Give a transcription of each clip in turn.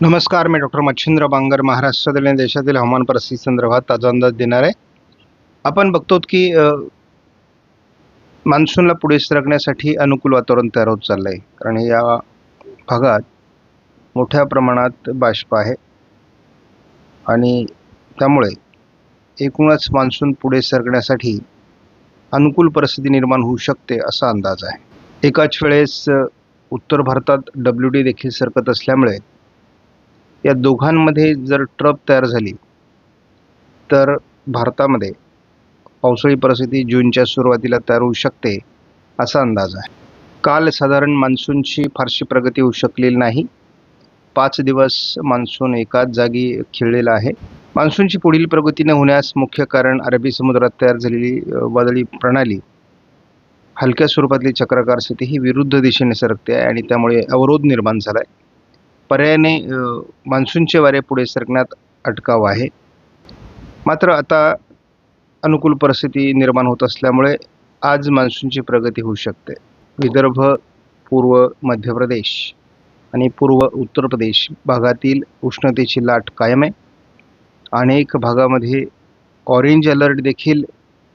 नमस्कार, मी डॉक्टर मच्छिंद्र बांगर महाराष्ट्रातील आणि देशातील हवामान परिस्थिती संदर्भात ताजा अंदाज देणार आहे. आपण बघतो की मान्सूनला पुढे सरकण्यासाठी अनुकूल वातावरण तयार होत चाललं आहे. कारण या भागात मोठ्या प्रमाणात बाष्प आहे आणि त्यामुळे एकूणच मान्सून पुढे सरकण्यासाठी अनुकूल परिस्थिती निर्माण होऊ शकते असा अंदाज आहे. एकाच वेळेस उत्तर भारतात WD देखील सरकत असल्यामुळे या दोघांमध्ये जर ट्रप तयार झाली तर भारतामध्ये पावसाळी परिस्थिती जूनच्या सुरुवातीला तयार होऊ शकते असा अंदाज आहे. काल साधारण मान्सूनची फारशी प्रगती होऊ शकलेली नाही. 5 दिवस मान्सून एकाच जागी खिळलेला आहे. मान्सूनची पुढील प्रगती न होण्यास मुख्य कारण अरबी समुद्रात तयार झालेली वादळी प्रणाली हलक्या स्वरूपातली चक्राकार स्थिती ही विरुद्ध दिशेने सरकते आहे आणि त्यामुळे अवरोध निर्माण झाला आहे. पर्यायाने मान्सूनचे वारे पुढे सरकण्यात अटकाव आहे. मात्र आता अनुकूल परिस्थिती निर्माण होत असल्यामुळे आज मान्सूनची प्रगती होऊ शकते. विदर्भ, पूर्व मध्य प्रदेश आणि पूर्व उत्तर प्रदेश भागातील उष्णतेची लाट कायम आहे. अनेक भागामध्ये ऑरेंज अलर्ट देखील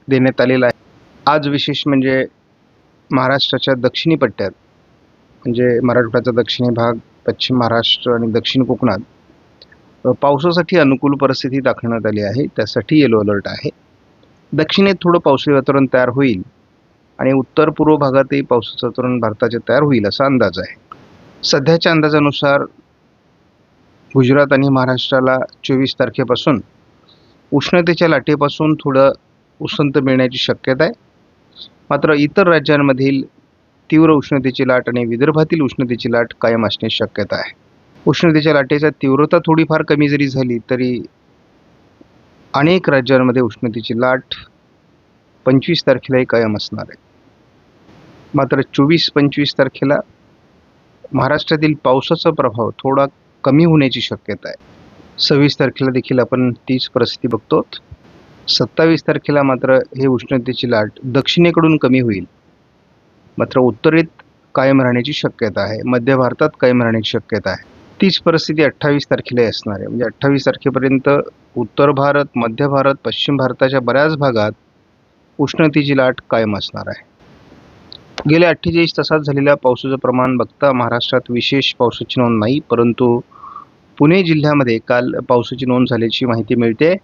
देण्यात आलेला आहे. आज विशेष म्हणजे महाराष्ट्राच्या दक्षिणी पट्ट्यात म्हणजे मराठवाड्याचा दक्षिणी भाग, पश्चिम महाराष्ट्र आणि दक्षिण कोकणात पावसासाठी अनुकूल परिस्थिती दाखवण्यात आली आहे. त्यासाठी येलो अलर्ट आहे. दक्षिणेत थोडं पावसाळी वातावरण तयार होईल आणि उत्तर पूर्व भागातही पावसाचं वातावरण भारताचे तयार होईल असा अंदाज आहे. सध्याच्या अंदाजानुसार गुजरात आणि महाराष्ट्राला 24 तारखेपासून उष्णतेच्या लाटेपासून थोडं उसंत मिळण्याची शक्यता आहे. मात्र इतर राज्यांमधील तीव्र उष्णतेची लाट आणि विदर्भातील उष्णतेची लाट कायम असण्याची शक्यता आहे. उष्णतेच्या लाटेची तीव्रता थोडीफार कमी जरी झाली तरी अनेक राज्यांमध्ये उष्णतेची लाट 25 तारखेलाही कायम असणार आहे. मात्र 24-25 तारखेला महाराष्ट्रातील पावसाचा प्रभाव थोडा कमी होण्याची शक्यता आहे. 26 तारखेला देखील आपण तीच परिस्थिती बघतो. 27 तारखेला मात्र हे उष्णतेची लाट दक्षिणेकडून कमी होईल, मात्र उत्तरेत कायम राहण्याची शक्यता आहे. मध्य भारतात कायम राहण्याची शक्यता आहे. तीच परिस्थिती 28 तारखेलाही असणार आहे. म्हणजे 28 तारखेपर्यंत उत्तर भारत, मध्य भारत, पश्चिम भारताच्या बऱ्याच भागात उष्णतेची लाट कायम असणार आहे. गेल्या 48 तासात झालेल्या पावसाचं प्रमाण बघता महाराष्ट्रात विशेष पावसाची नोंद नाही, परंतु पुणे जिल्ह्यामध्ये काल पावसाची नोंद झाल्याची माहिती मिळते.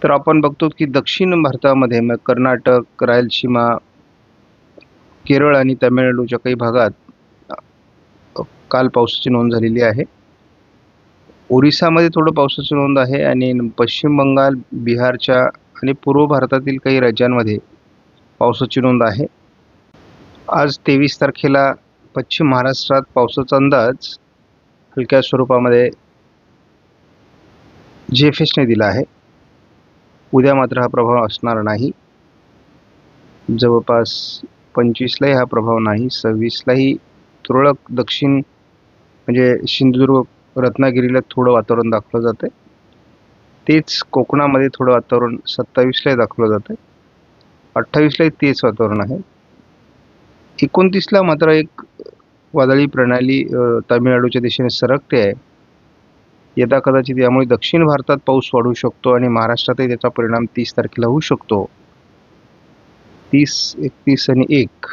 तर आपण बघतो की दक्षिण भारतामध्ये कर्नाटक, रायलसीमा, केरळ आणि तामिळनाडूच्या काही भागात काल पावसाची नोंद झालेली आहे. ओरिसामध्ये थोडं पावसाची नोंद आहे आणि पश्चिम बंगाल, बिहारच्या आणि पूर्व भारतातील काही राज्यांमध्ये पावसाची नोंद आहे. आज 23 तारखेला पश्चिम महाराष्ट्रात पावसाचा अंदाज हलक्या स्वरूपामध्ये GFSने दिला आहे. उद्या मात्र हा प्रभाव असणार नाही. जवळपास 25लाही हा प्रभाव नाही. 26लाही तुरळक दक्षिण म्हणजे सिंधुदुर्ग, रत्नागिरीला थोडं वातावरण दाखवलं जातं. तेच कोकणामध्ये थोडं वातावरण 27लाही दाखवलं जातं. 28लाही तेच वातावरण आहे. 29ला मात्र एक वादळी प्रणाली तामिळनाडूच्या दिशेने सरकते आहे. यदा कदाचित यामुळे दक्षिण भारतात पाऊस वाढू शकतो आणि महाराष्ट्रातही त्याचा परिणाम 30 तारखेला होऊ शकतो. 30, 31 आणि 1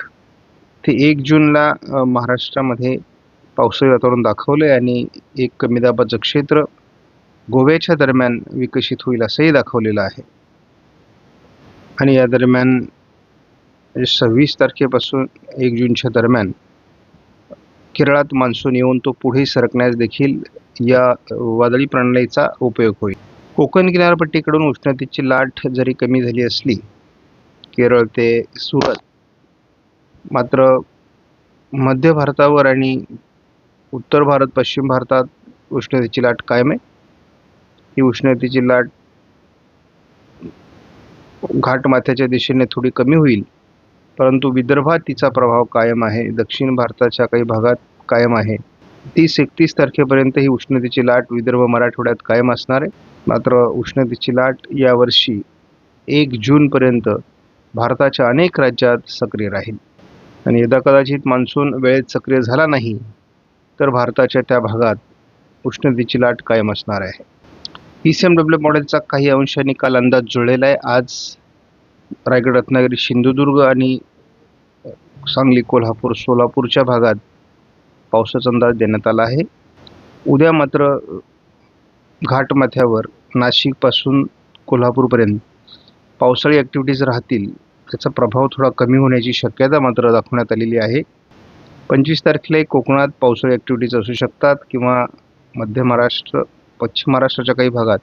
ते 1 जूनला महाराष्ट्रामध्ये पावसाळी वातावरण दाखवलं आहे आणि एक कमी दाबाचं क्षेत्र गोव्याच्या दरम्यान विकसित होईल असंही दाखवलेलं आहे. आणि या दरम्यान 26 तारखेपासून 1 जूनच्या दरम्यान केरळात मान्सून येऊन तो पुढे सरकण्यास देखील या वादळी प्रणालीचा उपयोग होईल. कोकण किनारपट्टीकडून उष्णतेची लाट जरी कमी झाली असली केरळ ते सुरत, मात्र मध्य भारतावर आणि उत्तर भारत, पश्चिम भारतात उष्णतेची लाट कायम आहे. ही उष्णतेची लाट घाटमाथ्याच्या दिशेने थोडी कमी होईल, परंतु विदर्भात तिचा प्रभाव कायम आहे. दक्षिण भारताच्या काही भागात कायम आहे. 30-31 तारखेपर्यंत ही उष्णतेची लाट विदर्भ, मराठवाड्यात कायम असणार आहे. मात्र उष्णतेची लाट यावर्षी 1 जूनपर्यंत भारताच्या अनेक राज्यात सक्रिय राहील आणि यदा कदाचित मान्सून वेळेत सक्रिय झाला नाही तर भारताच्या त्या भागात उष्णतेची लाट कायम असणार आहे. ECMW मॉडेलचा काही अंशांनी काल अंदाज जुळलेला आहे. आज रायगड, रत्नागिरी, सिंधुदुर्ग आणि सांगली, कोल्हापूर, सोलापूरच्या भागात पावसाचा अंदाज देण्यात आला आहे. उद्या मात्र घाटमाथ्यावर नाशिकपासून कोल्हापूरपर्यंत पावसाळी ॲक्टिव्हिटीज राहतील. त्याचा प्रभाव थोडा कमी होण्याची शक्यता मात्र दाखवण्यात आलेली आहे. 25 तारखेला कोकणात पावसाळी ॲक्टिव्हिटीज असू शकतात किंवा मध्य महाराष्ट्र, पश्चिम महाराष्ट्राच्या काही भागात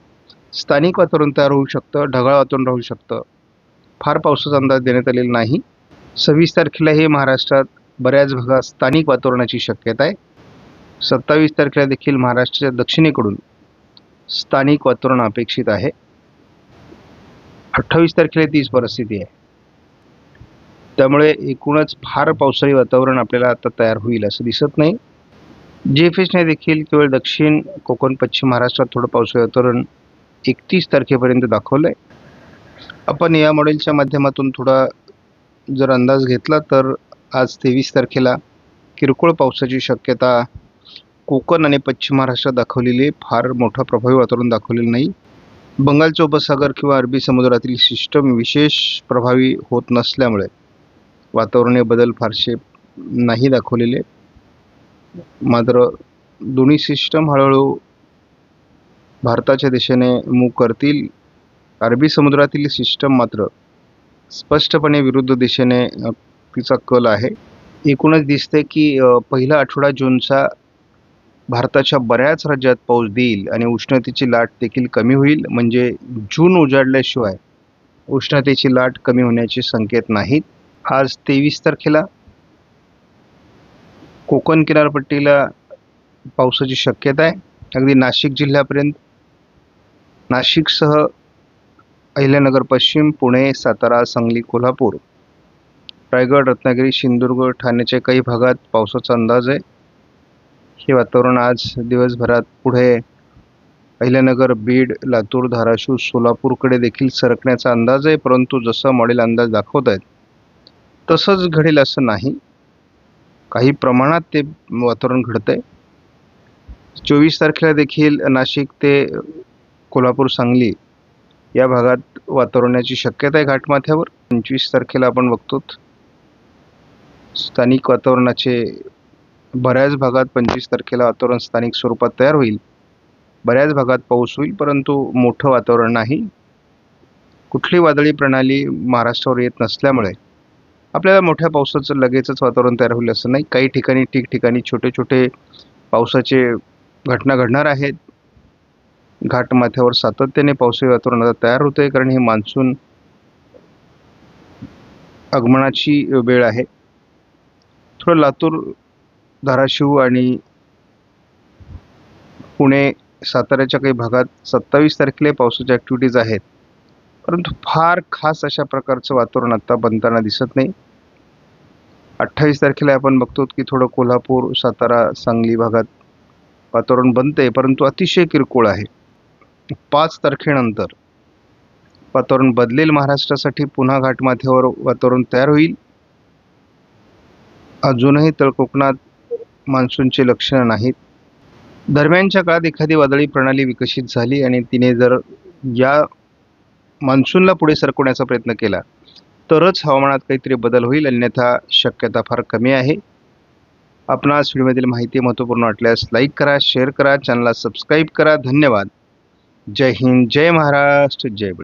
स्थानिक वातावरण तयार होऊ शकतं, ढगाळ वातावरण राहू शकतं. फार पावसाचा अंदाज देण्यात आलेला नाही. 26 तारखेलाही महाराष्ट्रात बऱ्याच भागात स्थानिक वातावरणाची शक्यता आहे. 27 तारखेला देखील महाराष्ट्राच्या दक्षिणेकडून स्थानिक वातावरण अपेक्षित आहे. 28 तारखेला तीच परिस्थिती आहे. त्यामुळे एकूणच फार पावसाळी वातावरण आपल्याला आता तयार होईल असं दिसत नाही. GFSने देखील केवळ दक्षिण कोकण, पश्चिम महाराष्ट्रात थोडं पावसाळी वातावरण 31 तारखेपर्यंत दाखवलं आहे. आपण या मॉडेलच्या माध्यमातून थोडा जर अंदाज घेतला तर आज 23 तारखेला किरकोळ पावसाची शक्यता कोकण आणि पश्चिम महाराष्ट्रात दाखवलेली आहे. फार मोठं प्रभावी वातावरण दाखवलेलं नाही. बंगालचा उपसागर किंवा अरबी समुद्रातील सिस्टम विशेष प्रभावी होत नसल्यामुळे वातावरणीय बदल फारसे नाही दाखवलेले. मात्र दोन्ही सिस्टम हळूहळू भारताच्या दिशेने मूव्ह करतील. अरबी समुद्रातील सिस्टम मात्र स्पष्टपणे विरुद्ध दिशेने तिचा कल आहे. एकूणच दिसते की पहिला आठवडा जूनचा भारताच्या बऱ्याच राज्यात पाऊस देईल आणि उष्णतेची लाट देखील कमी होईल. म्हणजे जून उजाडल्याशिवाय उष्णतेची लाट कमी होण्याचे संकेत नाहीत. आज 23 तारखेला कोकण किनारपट्टीला पावसाची शक्यता आहे. अगदी नाशिक जिल्ह्यापर्यंत, नाशिकसह अहिल्यानगर पश्चिम, पुणे, सातारा, सांगली, कोल्हापूर, रायगड, रत्नागिरी, सिंधुदुर्ग, ठाण्याच्या काही भागात पावसाचा अंदाज आहे. हे वातावरण आज दिवसभरात पुढे अहिल्यानगर, बीड, लातूर, धाराशिव, सोलापूरकडे देखील सरकण्याचा अंदाज आहे. परंतु जसं मॉडेल अंदाज दाखवत आहेत तसंच घडेल असं नाही. काही प्रमाणात ते वातावरण घडतंय. 24 तारखेला देखील नाशिक ते कोल्हापूर, सांगली या भागात वातावरणाची शक्यता आहे घाटमाथ्यावर. 25 तारखेला आपण बघतो स्थानिक वातावरणाचे बऱ्याच भागात 25 तारखेला वातावरण स्थानिक स्वरूपात तयार होईल. बऱ्याच भागात पाऊस होईल, परंतु मोठं वातावरण नाही. कुठली वादळी प्रणाली महाराष्ट्रावर येत नसल्यामुळे आपल्याला मोठ्या पावसाचं लगेचच वातावरण तयार होईल असं नाही. काही ठिकाणी ठिकठिकाणी छोटे छोटे पावसाचे घटना घडणार आहेत. घाटमाथ्यावर सातत्याने पावसाळी वातावरण आता तयार होतं आहे, कारण ही मान्सून आगमनाची वेळ आहे. थोडं लातूर, धाराशिव आणि पुणे, साताऱ्याच्या काही भागात 27 तारखेला पावसाच्या ॲक्टिव्हिटीज आहेत, परंतु फार खास अशा प्रकारचं वातावरण आता बनताना दिसत नाही. 28 तारखेला आपण बघतो की थोडं कोल्हापूर, सातारा, सांगली भागात वातावरण बनते, परंतु अतिशय किरकोळ आहे. 5 तारखेनंतर वातावरण बदलेल. महाराष्ट्रासाठी पुन्हा घाटमाथ्यावर वातावरण तयार होईल. अजूनही तळकोकणात मान्सूनचे लक्षणं नाहीत. दरम्यानच्या काळात एखादी वादळी प्रणाली विकसित झाली आणि तिने जर या मान्सूनला पुढे सरकवण्याचा प्रयत्न केला तरच हवामानात काहीतरी बदल होईल, अन्यथा शक्यता फार कमी आहे. आपणास व्हिडिओमधील माहिती महत्त्वपूर्ण वाटल्यास लाईक करा, शेअर करा, चॅनलला सबस्क्राईब करा. धन्यवाद. जय हिंद, जय महाराष्ट्र, जय